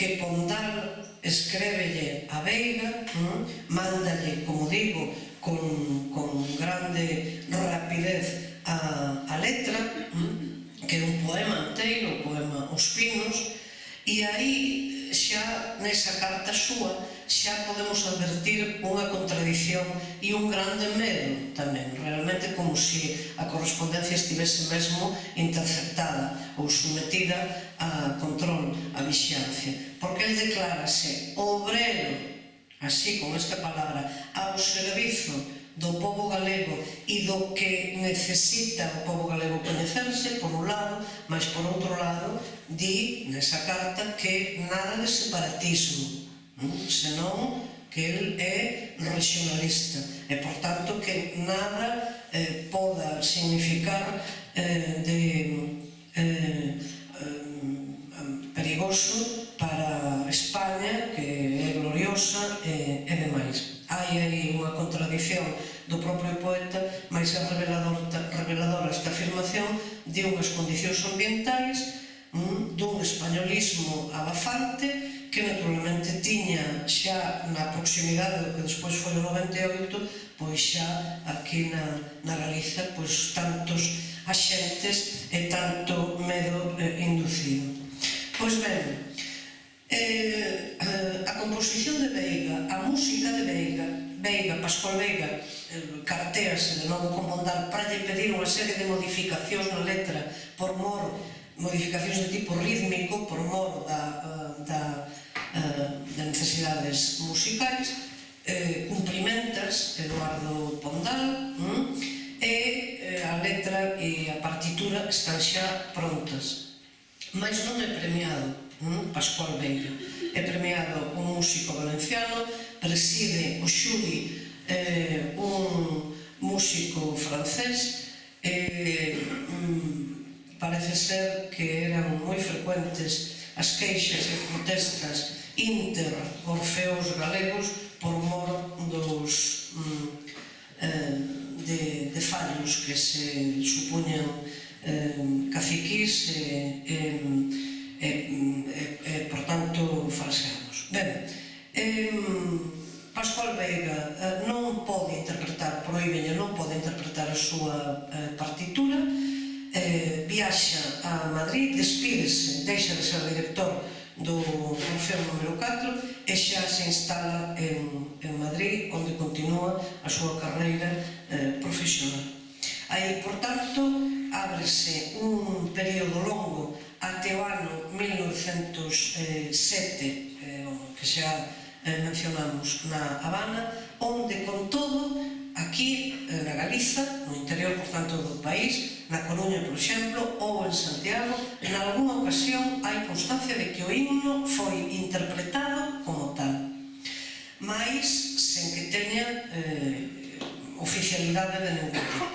que Pondal escrévelle a Veiga, mándalle, como digo, con grande rapidez a letra, que é un poema inteiro, o poema Os Pinos, e aí xa nesa carta súa xa podemos advertir unha contradición e un grande medo tamén, realmente como se a correspondencia estivese mesmo interceptada ou sometida a control, a vixiancia, porque el declárase obrero, así con esta palabra, ao servizo do pobo galego e do que necesita o pobo galego coñecerse, por un lado, mas por outro lado, di nesa carta que nada de separatismo, senón que el é regionalista e, por tanto, que nada poda significar perigoso para España, que é gloriosa e demais. Hai aí unha contradición do propio poeta, mais é reveladora esta afirmación de unhas condicións ambientais, dun españolismo abafante que naturalmente tiña xa na proximidade do que despois foi o 98, pois xa aquí na Galiza tantos axentes e tanto medo inducido. Pois ben, a composición de Veiga, a música de Veiga, Pascual Veiga, cartéase de novo con Pondal para lle pedir unha serie de modificacións na letra por mor, modificacións de tipo rítmico, por mor de necesidades musicais, cumprimentas Eduardo Pondal, e a letra e a partitura están xa prontas. Mas non é premiado Pascual Veiga, é premiado un músico valenciano, preside o xuri un músico francés, parece ser que eran moi frecuentes as queixas e protestas inter-orfeos galegos por mor de fallos que se supuñan caciquís e, por tanto, falseados. Ben, Pascual Veiga non pode interpretar, prohíbenlle, non pode interpretar a súa partitura, viaxa a Madrid, despídese, deixa de ser director do Orfeo número 4 e xa se instala en Madrid, onde continúa a súa carreira profesional. Aí, por tanto, ábrese un período longo até o ano 1907, que xa mencionamos na Habana, onde, con todo, aquí na Galiza, no interior, por tanto, do país, na Coruña, por exemplo, ou en Santiago, en algunha ocasión hai constancia de que o himno foi interpretado como tal, mais sen que teña oficialidade de ningún tipo.